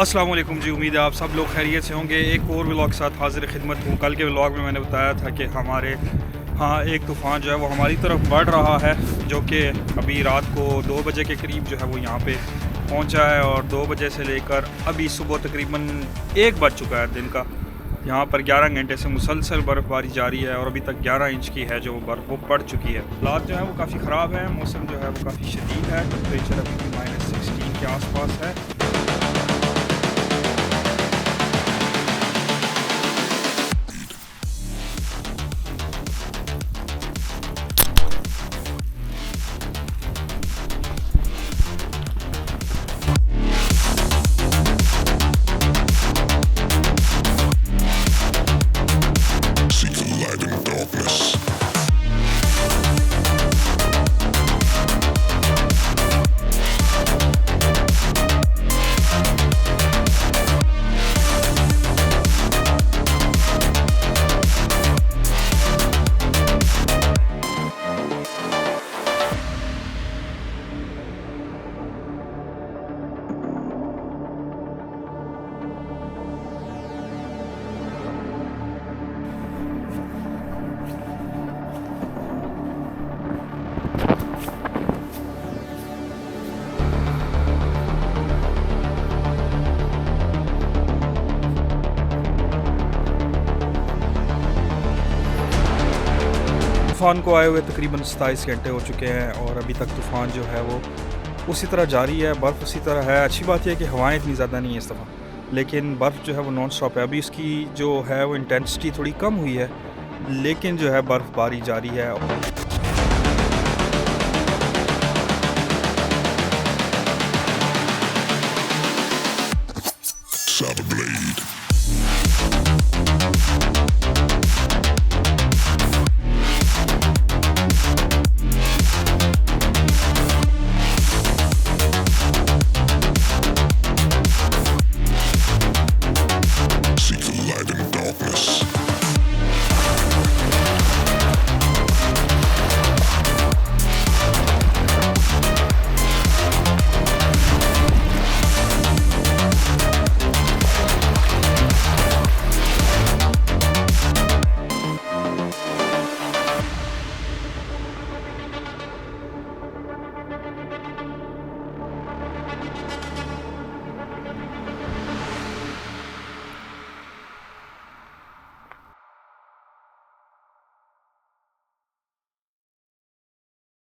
अस्सलाम वालेकुम जी, उम्मीद है आप सब लोग खैरियत से होंगे। एक और व्लॉग के साथ हाजिर खिदमत हूँ। कल के व्लॉग में मैंने बताया था कि हमारे एक तूफ़ान जो है वो हमारी तरफ बढ़ रहा है, जो कि अभी रात को 2 बजे के करीब जो है वो यहाँ पे पहुँचा है और 2 बजे से लेकर अभी सुबह तकरीबन 1 बज चुका है दिन का। यहाँ पर 11 घंटे से मुसलसल बर्फ़बारी जारी है और अभी तक 11 इंच की है जो बर्फ़ वो पड़ चुकी है। हालात जो है वो काफ़ी ख़राब है, मौसम जो है वो काफ़ी शदीद है, टेम्परेचर अभी भी -16 के आसपास है। तूफ़ान को आए हुए तकरीबन 27 घंटे हो चुके हैं और अभी तक तूफ़ान जो है वो उसी तरह जारी है, बर्फ़ उसी तरह है। अच्छी बात यह है कि हवाएं इतनी ज़्यादा नहीं है इस दफ़ा, लेकिन बर्फ़ जो है वो नॉन स्टॉप है। अभी उसकी जो है वो इंटेंसिटी थोड़ी कम हुई है, लेकिन जो है बर्फ़बारी जारी है।